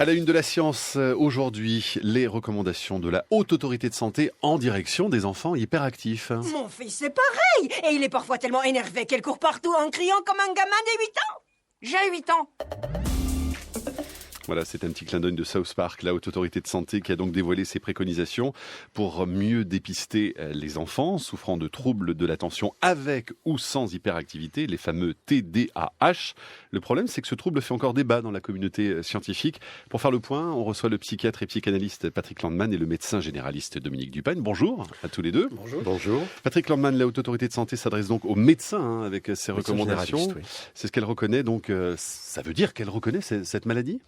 À la une de la science, aujourd'hui, les recommandations de la Haute Autorité de Santé en direction des enfants hyperactifs. Mon fils, c'est pareil. Et il est parfois tellement énervé qu'elle court partout en criant comme un gamin de 8 ans. J'ai 8 ans. Voilà, c'est un petit clin d'œil de South Park, la Haute Autorité de Santé qui a donc dévoilé ses préconisations pour mieux dépister les enfants souffrant de troubles de l'attention avec ou sans hyperactivité, les fameux TDAH. Le problème, c'est que ce trouble fait encore débat dans la communauté scientifique. Pour faire le point, on reçoit le psychiatre et psychanalyste Patrick Landman et le médecin généraliste Dominique Dupagne. Bonjour à tous les deux. Bonjour. Patrick Landman, la Haute Autorité de Santé s'adresse donc aux médecins avec ses recommandations. Oui. C'est ce qu'elle reconnaît, donc ça veut dire qu'elle reconnaît cette maladie ?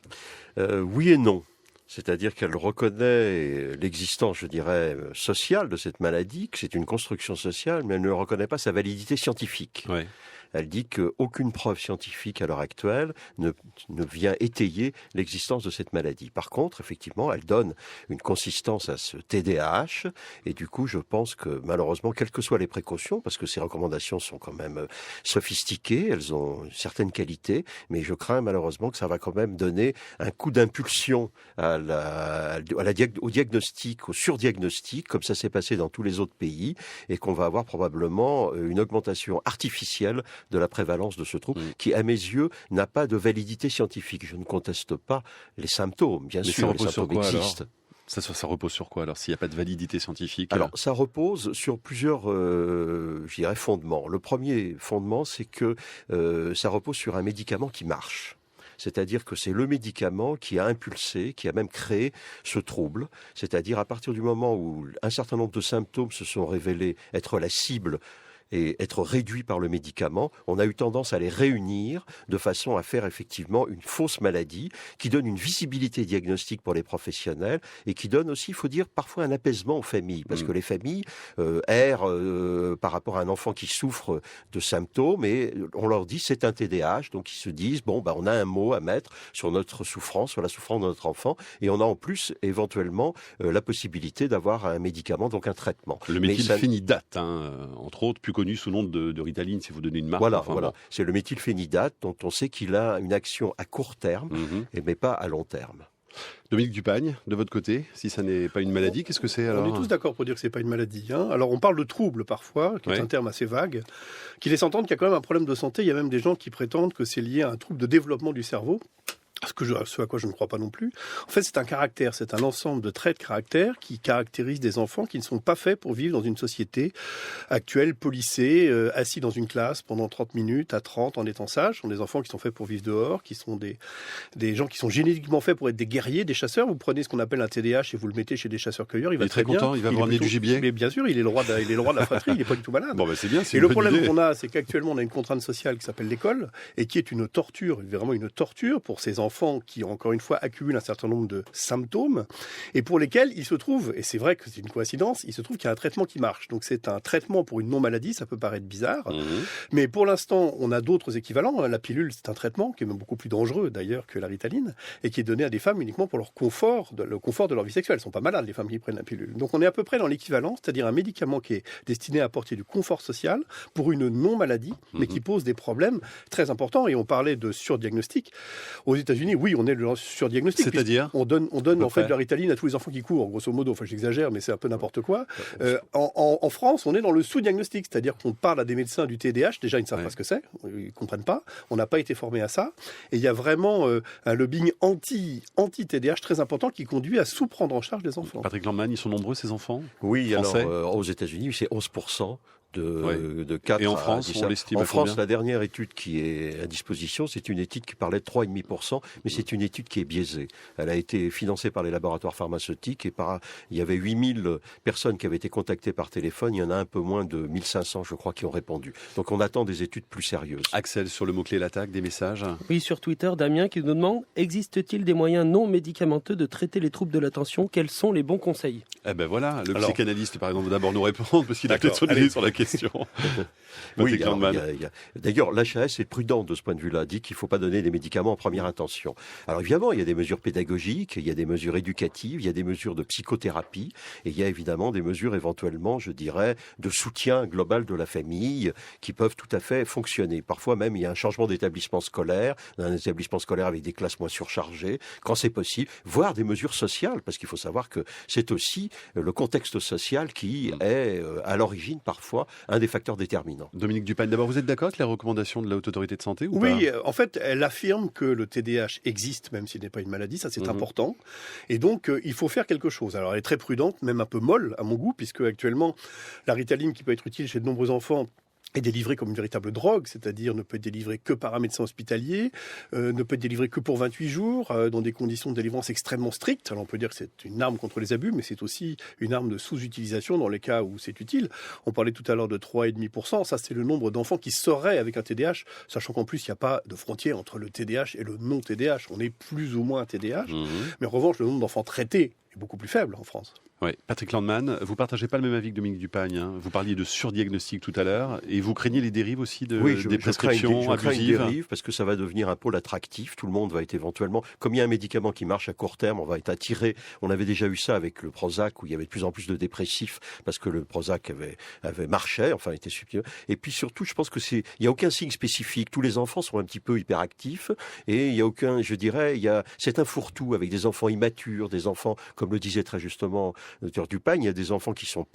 Oui et non. C'est-à-dire qu'elle reconnaît l'existence, je dirais, sociale de cette maladie, que c'est une construction sociale, mais elle ne reconnaît pas sa validité scientifique. Ouais. Elle dit qu'aucune preuve scientifique à l'heure actuelle ne vient étayer l'existence de cette maladie. Par contre, effectivement, elle donne une consistance à ce TDAH. Et du coup, je pense que malheureusement, quelles que soient les précautions, parce que ces recommandations sont quand même sophistiquées, elles ont une certaine qualité, mais je crains malheureusement que ça va quand même donner un coup d'impulsion au diagnostic, au surdiagnostic, comme ça s'est passé dans tous les autres pays, et qu'on va avoir probablement une augmentation artificielle de la prévalence de ce trouble, qui, à mes yeux, n'a pas de validité scientifique. Je ne conteste pas les symptômes, bien sûr, les symptômes existent. Ça repose sur quoi, alors, s'il n'y a pas de validité scientifique? Alors, ça repose sur plusieurs, je dirais, fondements. Le premier fondement, c'est que ça repose sur un médicament qui marche. C'est-à-dire que c'est le médicament qui a impulsé, qui a même créé ce trouble. C'est-à-dire à partir du moment où un certain nombre de symptômes se sont révélés être la cible et être réduits par le médicament, on a eu tendance à les réunir de façon à faire effectivement une fausse maladie qui donne une visibilité diagnostique pour les professionnels et qui donne aussi, il faut dire, parfois un apaisement aux familles. Parce que les familles errent par rapport à un enfant qui souffre de symptômes et on leur dit c'est un TDAH, donc ils se disent on a un mot à mettre sur notre souffrance, sur la souffrance de notre enfant et on a en plus éventuellement la possibilité d'avoir un médicament, donc un traitement. Le méthylphénidate, entre autres, plus connu sous le nom de Ritaline, si vous donnez une marque. Voilà. C'est le méthylphénidate dont on sait qu'il a une action à court terme, mais pas à long terme. Dominique Dupagne, de votre côté, si ça n'est pas une maladie, qu'est-ce que c'est alors? On est tous d'accord pour dire que c'est pas une maladie. Alors on parle de trouble parfois, qui est un terme assez vague, qui laisse entendre qu'il y a quand même un problème de santé. Il y a même des gens qui prétendent que c'est lié à un trouble de développement du cerveau. Ce à quoi je ne crois pas non plus. En fait, c'est un caractère, c'est un ensemble de traits de caractère qui caractérisent des enfants qui ne sont pas faits pour vivre dans une société actuelle, policée, assis dans une classe pendant 30 minutes à 30 en étant sages. Ce sont des enfants qui sont faits pour vivre dehors, qui sont des gens qui sont génétiquement faits pour être des guerriers, des chasseurs. Vous prenez ce qu'on appelle un TDAH et vous le mettez chez des chasseurs-cueilleurs, il va très content, bien. il va vous ramener du gibier. Mais bien sûr, il est le roi de la fratrie, il n'est pas du tout malade. C'est bien, c'est et le problème qu'on a, c'est qu'actuellement, on a une contrainte sociale qui s'appelle l'école et qui est une torture, vraiment une torture pour ces enfants qui, encore une fois, accumulent un certain nombre de symptômes et pour lesquels il se trouve, et c'est vrai que c'est une coïncidence, il se trouve qu'il y a un traitement qui marche. Donc c'est un traitement pour une non-maladie, ça peut paraître bizarre, mais pour l'instant, on a d'autres équivalents. La pilule, c'est un traitement qui est même beaucoup plus dangereux d'ailleurs que la Ritaline et qui est donné à des femmes uniquement pour le confort de leur vie sexuelle. Elles ne sont pas malades, les femmes qui prennent la pilule. Donc on est à peu près dans l'équivalent, c'est-à-dire un médicament qui est destiné à apporter du confort social pour une non-maladie, mais qui pose des problèmes très importants. Et on parlait de surdiagnostic. Aux États-Unis, oui, on est le surdiagnostic. C'est-à-dire on donne en fait de la Ritaline à tous les enfants qui courent, grosso modo. Enfin, j'exagère, mais c'est un peu n'importe quoi. En France, on est dans le sous-diagnostic, c'est-à-dire qu'on parle à des médecins du TDAH. Déjà, ils ne savent pas ce que c'est, ils ne comprennent pas. On n'a pas été formé à ça. Et il y a vraiment un lobbying anti-TDAH très important qui conduit à sous-prendre en charge les enfants. Patrick Landman, ils sont nombreux ces enfants? Oui, alors aux États-Unis, c'est 11%. De 4 et en France, on l'estime en à France, combien? la dernière étude qui est à disposition, c'est une étude qui parlait de 3,5%, mais c'est une étude qui est biaisée. Elle a été financée par les laboratoires pharmaceutiques et il y avait 8000 personnes qui avaient été contactées par téléphone. Il y en a un peu moins de 1500, je crois, qui ont répondu. Donc on attend des études plus sérieuses. Axel, sur le mot-clé l'attaque, des messages? Oui, sur Twitter, Damien qui nous demande: existe-t-il des moyens non médicamenteux de traiter les troubles de l'attention? Quels sont les bons conseils? Voilà, psychanalyste par exemple, d'abord nous répondre, parce qu'il a peut-être sonné sur la question. question. Oui, Patrick Landman. D'ailleurs, l'HAS est prudent de ce point de vue-là, dit qu'il ne faut pas donner des médicaments en première intention. Alors évidemment, il y a des mesures pédagogiques, il y a des mesures éducatives, il y a des mesures de psychothérapie, et il y a évidemment des mesures éventuellement, je dirais, de soutien global de la famille qui peuvent tout à fait fonctionner. Parfois même, il y a un changement d'établissement scolaire, un établissement scolaire avec des classes moins surchargées, quand c'est possible, voire des mesures sociales, parce qu'il faut savoir que c'est aussi le contexte social qui est à l'origine parfois un des facteurs déterminants. Dominique Dupagne, d'abord, vous êtes d'accord avec les recommandations de la Haute Autorité de Santé ou Oui, pas? en fait, elle affirme que le TDAH existe, même s'il n'est pas une maladie, ça c'est important. Et donc, il faut faire quelque chose. Alors, elle est très prudente, même un peu molle à mon goût, puisque actuellement, la Ritaline, qui peut être utile chez de nombreux enfants, est délivrée comme une véritable drogue, c'est-à-dire ne peut être délivrée que par un médecin hospitalier, ne peut être délivrée que pour 28 jours, dans des conditions de délivrance extrêmement strictes. Alors on peut dire que c'est une arme contre les abus, mais c'est aussi une arme de sous-utilisation dans les cas où c'est utile. On parlait tout à l'heure de 3,5%, ça c'est le nombre d'enfants qui seraient avec un TDAH, sachant qu'en plus il n'y a pas de frontière entre le TDAH et le non-TDAH. On est plus ou moins un TDAH, mais en revanche le nombre d'enfants traités est beaucoup plus faible en France. Oui. Patrick Landman, vous partagez pas le même avis que Dominique Dupagne. Hein. Vous parliez de surdiagnostic tout à l'heure et vous craignez les dérives aussi des prescriptions je crains une abusives. dérive parce que ça va devenir un pôle attractif. Tout le monde va être éventuellement, comme il y a un médicament qui marche à court terme, on va être attiré. On avait déjà eu ça avec le Prozac où il y avait de plus en plus de dépressifs parce que le Prozac avait marché, enfin était supérieur. Et puis surtout, je pense que il y a aucun signe spécifique. Tous les enfants sont un petit peu hyperactifs et il y a aucun, je dirais, c'est un fourre-tout avec des enfants immatures, des enfants, comme le disait très justement le docteur Dupagne, il y a des enfants qui sont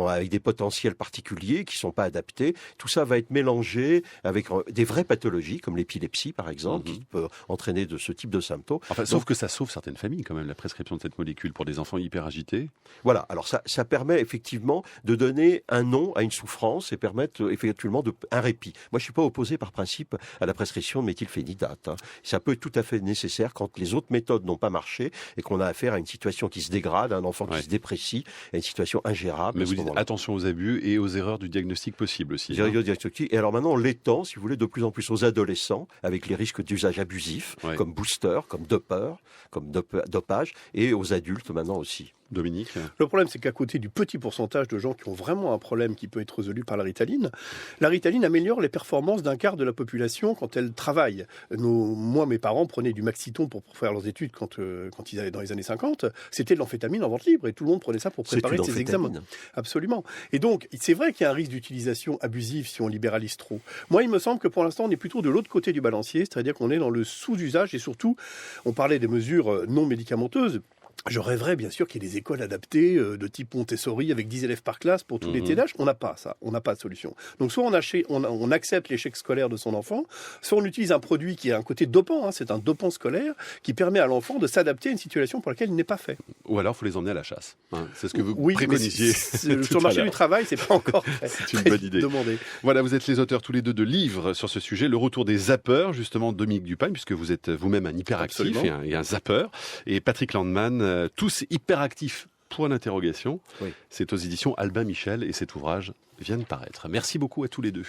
avec des potentiels particuliers, qui sont pas adaptés. Tout ça va être mélangé avec des vraies pathologies, comme l'épilepsie, par exemple, qui peut entraîner de ce type de symptômes. Enfin, sauf que ça sauve certaines familles, quand même, la prescription de cette molécule pour des enfants hyper agités. Voilà. Alors, ça permet effectivement de donner un nom à une souffrance et permettre effectivement un répit. Moi, je suis pas opposé par principe à la prescription de méthylphénidate. Ça peut être tout à fait nécessaire quand les autres méthodes n'ont pas marché et qu'on a affaire à une situation qui se dégrade, un enfant qui se déprécie, à une situation ingérable. Mais vous dites attention aux abus et aux erreurs du diagnostic possible aussi. Et alors maintenant, on l'étend, si vous voulez, de plus en plus aux adolescents, avec les risques d'usage abusif, comme booster, comme dopeur, comme dopage, et aux adultes maintenant aussi. Dominique? Le problème, c'est qu'à côté du petit pourcentage de gens qui ont vraiment un problème qui peut être résolu par la Ritaline améliore les performances d'un quart de la population quand elle travaille. Moi, mes parents prenaient du Maxiton pour faire leurs études quand ils allaient dans les années 50. C'était de l'amphétamine en vente libre et tout le monde prenait ça pour préparer ses examens. Absolument. Et donc, c'est vrai qu'il y a un risque d'utilisation abusive si on libéralise trop. Moi, il me semble que pour l'instant, on est plutôt de l'autre côté du balancier, c'est-à-dire qu'on est dans le sous-usage et surtout, on parlait des mesures non médicamenteuses. Je rêverais bien sûr qu'il y ait des écoles adaptées de type Montessori avec 10 élèves par classe pour tous les TDAH. On n'a pas ça, on n'a pas de solution. Donc soit on accepte l'échec scolaire de son enfant, soit on utilise un produit qui a un côté dopant, c'est un dopant scolaire qui permet à l'enfant de s'adapter à une situation pour laquelle il n'est pas fait. Ou alors il faut les emmener à la chasse. C'est ce que vous préconisiez. Sur le marché du travail, c'est pas encore c'est une bonne idée. Demandé. Voilà, vous êtes les auteurs tous les deux de livres sur ce sujet, le retour des zappeurs, justement Dominique Dupagne, puisque vous êtes vous-même un hyperactif et un zappeur, et Patrick Landman, tous hyperactifs, point d'interrogation. Oui. C'est aux éditions Albin Michel et cet ouvrage vient de paraître. Merci beaucoup à tous les deux.